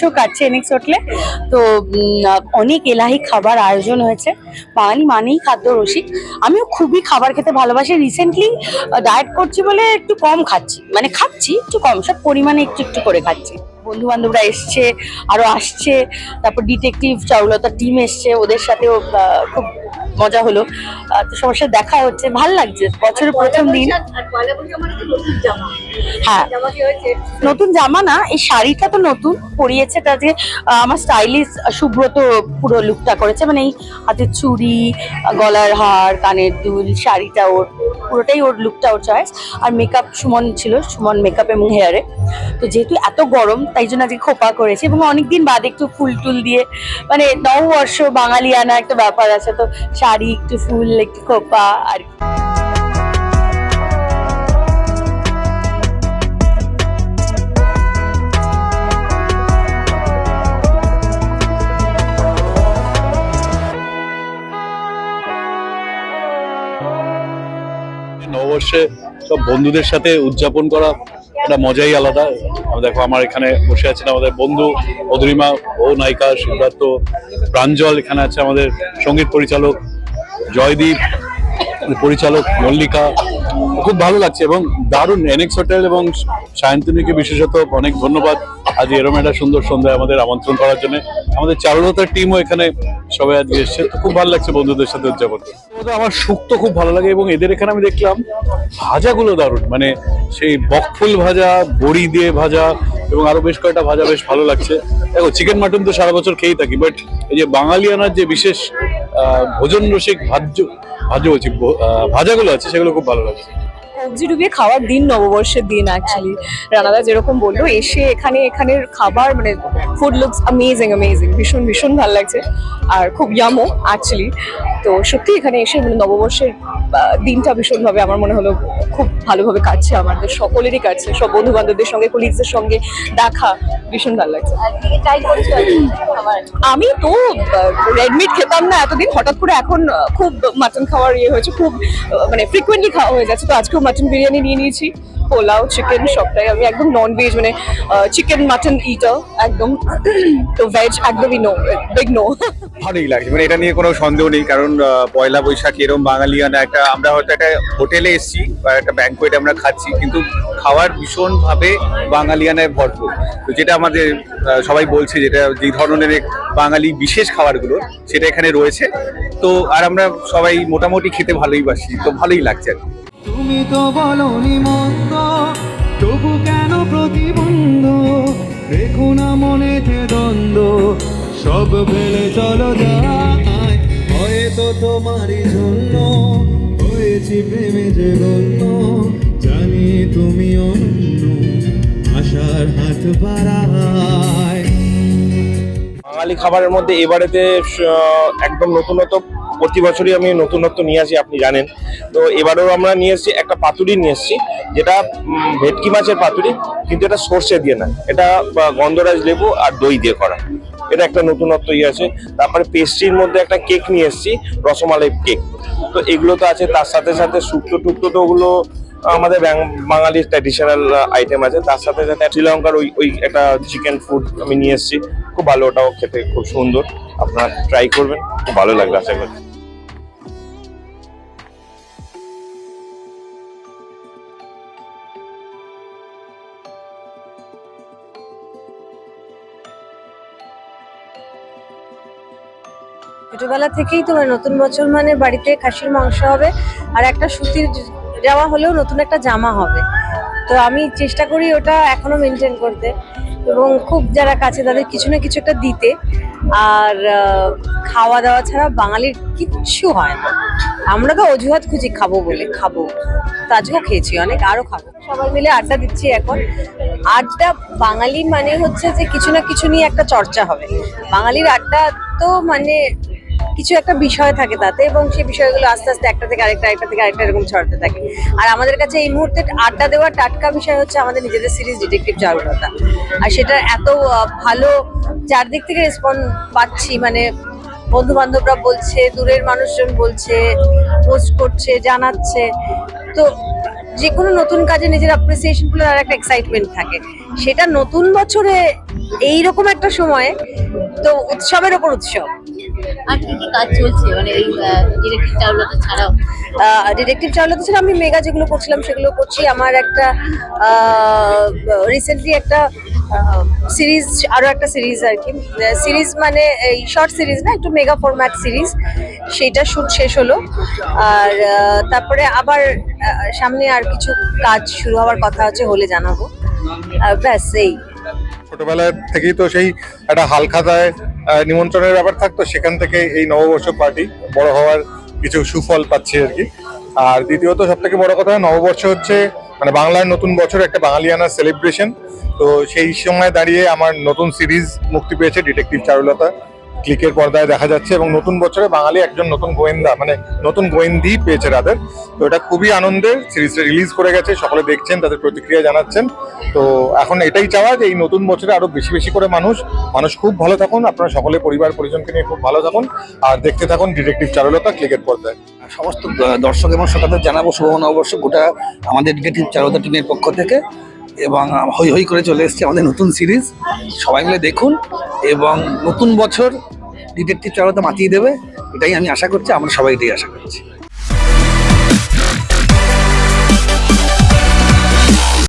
নববর্ষও কাটছে এনএক্স হোটেলে। তো অনেক এলাহি খাবার আয়োজন হয়েছে। বাঙালি মানেই খাদ্য রসিক। আমিও খুবই খাবার খেতে ভালোবাসি। রিসেন্টলি ডায়েট করছি বলে একটু কম খাচ্ছি, মানে খাচ্ছি একটু কম, সব পরিমাণে একটু একটু করে খাচ্ছি। বন্ধু বান্ধবরা এসছে, আরো আসছে, তারপর ডিটেকটিভ চারুলতার টিম এসছে, ওদের সাথেও খুব মজা হলো। তো সবার সাথে দেখা হচ্ছে, ভালো লাগছে। বছরের প্রথম দিন। হ্যাঁ, নতুন জামা না, এই শাড়িটা তো নতুন পরিয়েছে। তাতে আমার স্টাইলিস্ট সুব্রত পুরো লুকটা করেছে, মানে এই হাতের চুড়ি, গলার হার, কানের দুল, শাড়িটা ওর পুরোটাই, ওর লুকটা ওর চয়েস। আর মেকআপ সুমন ছিল, সুমন মেকআপ এবং হেয়ারে। তো যেহেতু এত গরম তাই জন্য আজকে খোপা করেছে, এবং অনেকদিন বাদে একটু ফুল টুল দিয়ে, মানে নববর্ষ বাঙালিয়ানা একটা ব্যাপার আছে, তো শাড়ি, একটু ফুল, একটু খোপা আর নববর্ষে সব বন্ধুদের সাথে উদযাপন করা একটা মজাই আলাদা। দেখো আমার এখানে বসে আছেন আমাদের বন্ধু অধুরিমা, ও নায়িকা, সিদ্ধার্থ, প্রাঞ্জল এখানে আছে, আমাদের সঙ্গীত পরিচালক জয়দীপ, পরিচালক মল্লিকা। খুব ভালো লাগছে এবং দারুণ। এনএক্স হোটেল এবং সায়ন্তনীকে বিশেষত অনেক ধন্যবাদ আজ এরকম একটা সুন্দর সন্ধ্যায় আমাদের আমন্ত্রণ করার জন্য। আমাদের চারুলতার টিমও এখানে সবাই আজকে এসছে, তো খুব ভালো লাগছে বন্ধুদের সাথে উদযাপন করতে। আমার শুক্তো খুব ভালো লাগে এবং এদের এখানে আমি দেখলাম ভাজাগুলো দারুণ, মানে সেই বকফুল ভাজা, বড়ি দিয়ে ভাজা এবং আরো বেশ কয়েকটা ভাজা বেশ ভালো লাগছে। দেখো চিকেন মাটন তো সারা বছর খেয়েই থাকি, বাট এই যে বাঙালিয়ানার যে বিশেষ ভোজন রসিক ভাজাগুলো আছে সেগুলো খুব ভালো লাগছে। সবজি ডুবিয়ে খাওয়ার দিন নববর্ষের দিন অ্যাকচুয়ালি। রানাদা যেরকম বললো, এসে এখানের খাবার মানে ফুড লুকস অ্যামেজিং, ভীষণ ভীষণ ভালো লাগছে আর খুব ইয়ামো অ্যাকচুয়ালি। তো সত্যি এখানে এসে মানে নববর্ষের দিনটা ভীষণভাবে আমার মনে হলো খুব ভালোভাবে কাটছে, আমাদের সকলেরই কাটছে, সব বন্ধু বান্ধবদের সঙ্গে, কলিগসদের সঙ্গে দেখা ভীষণ ভালো লাগছে। আমি তো রেড মিট খেতাম না এতদিন, হঠাৎ করে এখন খুব মাটন খাওয়ার ইয়ে হয়েছে, খুব মানে ফ্রিকুয়েন্টলি খাওয়া হয়ে যাচ্ছে। তো আজকেও মাটন বিরিয়ানি নিয়ে নিয়েছি, পোলাও, চিকেন সবটাই। আমি একদম নন ভেজ, মানে চিকেন মাটন ইটার একদম। তো ভেজ একদমই নো, বিগ নো। ভালোই লাগছে, মানে এটা নিয়ে কোনো সন্দেহ নেই। কারণ পয়লা বৈশাখ এরকম বাঙালিয়ানা একটা, আমরা হয়তো একটা হোটেলে এসেছি বা একটা ব্যাংকোয়েটে আমরা খাচ্ছি, কিন্তু খাওয়ার ভীষণভাবে বাঙালিয়ানায় ভরপুর। তো যেটা আমাদের সবাই বলছে, যেটা যে ধরনের বাঙালি বিশেষ খাবারগুলো সেটা এখানে রয়েছে। তো আর আমরা সবাই মোটামুটি খেতে ভালোই বাসি, তো ভালোই লাগছে। তুমি তো বলনি মন্দ, তবু কেন প্রতিবন্ধ? রেখো না মনেতে দ্বন্দ্ব, সব ফেলে চলো যায়। হয়তো তোমারই জন্য হয়েছি প্রেমে যে গণ্য, জানি তুমি অন্য, আশার হাত বাড়ায়। বাঙালি খাবারের মধ্যে এবারেতে একদম নতুনত্ব, প্রতি বছরই আমি নতুনত্ব নিয়ে আসি, আপনি জানেন। তো এবারেও আমরা নিয়ে এসেছি একটা পাতুরি নিয়ে এসেছি, যেটা ভেটকি মাছের পাতুরি, কিন্তু এটা সর্ষে দিয়ে না, এটা গন্ধরাজ লেবু আর দই দিয়ে করা। এটা একটা নতুনত্ব ইয়ে আছে। তারপরে পেস্ট্রির মধ্যে একটা কেক নিয়ে এসেছি, রসমালাই কেক। তো এগুলো তো আছে, তার সাথে সাথে শুক্তো টুক্তো, তো ওগুলো আমাদের বাঙালির ট্র্যাডিশনাল আইটেম আছে। তার সাথে সাথে শ্রীলঙ্কার ওই একটা চিকেন ফুড আমি নিয়ে এসেছি, খুব ভালো, ওটাও খেতে খুব সুন্দর। আপনারা ট্রাই করবেন, খুব ভালো লাগবে আশা করি। ছোটবেলা থেকেই তোমার নতুন বছর মানে বাড়িতে খাসির মাংস হবে, আর একটা সুতির জামা হলেও নতুন একটা জামা হবে। তো আমি চেষ্টা করি ওটা এখনো মেনটেন করতে, এবং খুব যারা কাছে তাদের কিছু না কিছু একটা দিতে। আর খাওয়া দাওয়া ছাড়া বাঙালির কিচ্ছু হয় না। আমরা তো অজুহাত খুঁজি খাবো বলে, খাবো তো আজকেও খেয়েছি অনেক, আরো খাবো। সবাই মিলে আড্ডা দিচ্ছি এখন। আড্ডা বাঙালি মানে হচ্ছে যে কিছু না কিছু নিয়ে একটা চর্চা হবে। বাঙালির আড্ডা তো মানে কিছু একটা বিষয় থাকে তাতে, এবং সেই বিষয়গুলো আস্তে আস্তে একটা থেকে আরেকটা এরকম ছড়াতে থাকে। আর আমাদের কাছে এই মুহূর্তে আড্ডা দেওয়া টাটকা বিষয় হচ্ছে আমাদের নিজেদের সিরিজ ডিটেকটিভ চারুলতা। আর সেটা এত ভালো চারদিক থেকে রেসপন্স পাচ্ছি, মানে বন্ধু বান্ধবরা বলছে, দূরের মানুষজন বলছে, পোস্ট করছে, জানাচ্ছে। তো যে কোনো নতুন কাজে নিজের অ্যাপ্রিসিয়েশন গুলো আর একটা এক্সাইটমেন্ট থাকে, সেটা নতুন বছরে এইরকম একটা সময়ে তো উৎসবের ওপর উৎসব। আর কি কি কাজ চলছে মানে এই ডিরেক্টিভ চারুলতা ছাড়াও? ডিটেকটিভ চার্লতে ছিল, আমি মেগা যেগুলো করছিলাম সেগুলো করছি। আমার একটা রিসেন্টলি একটা সিরিজ, আরো একটা সিরিজ আর কি, সিরিজ মানে এই শর্ট সিরিজ না, একটু মেগা ফরম্যাট সিরিজ, সেইটা শুট শেষ হলো। আর তারপরে আবার সামনে আর কিছু কাজ শুরু হওয়ার কথা আছে, হলে জানাবো। ব্যাস এই। ছোটবেলায় থেকেই তো সেই একটা হালখাতায় নিমন্ত্রণের ব্যাপার থাকতো, সেখান থেকে এই নববর্ষ পার্টি বড় হওয়ার কিছু সুফল পাচ্ছি আর কি। আর দ্বিতীয়ত সব থেকে বড় কথা, নববর্ষ হচ্ছে মানে বাংলার নতুন বছর, একটা বাঙালিয়ানা সেলিব্রেশন। তো সেই সময় দাঁড়িয়ে আমার নতুন সিরিজ মুক্তি পেয়েছে ডিটেকটিভ চারুলতা, ক্লিকের পর্দায় দেখা যাচ্ছে। এবং নতুন বছরে বাঙালি একজন নতুন গোয়েন্দা, মানে নতুন গোয়েন্দি পেয়েছে রাদের। তো এটা খুবই আনন্দের। সিরিজটা রিলিজ করে গেছে, সকলে দেখছেন, তাদের প্রতিক্রিয়া জানাচ্ছেন। তো এখন এটাই চাওয়া যে এই নতুন বছরে আরো বেশি বেশি করে মানুষ খুব ভালো থাকুন, আপনারা সকলে পরিবার পরিজনকে নিয়ে খুব ভালো থাকুন, আর দেখতে থাকুন ডিটেকটিভ চারুলতা ক্লিকের পর্দায়। সমস্ত দর্শক এবং শ্রোতাদের জানাবো শুভ নববর্ষ গোটা আমাদের ডিটেকটিভ চারুলতা টিমের পক্ষ থেকে। এবং হই হই করে চলে এসেছে আমাদের নতুন সিরিজ, সবাই মিলে দেখুন এবং নতুন বছর ডিটেকটিভ চারুলতা মাতিয়ে দেবে, এটাই আমি আশা করছি, আমরা সবাই এটাই আশা করছি।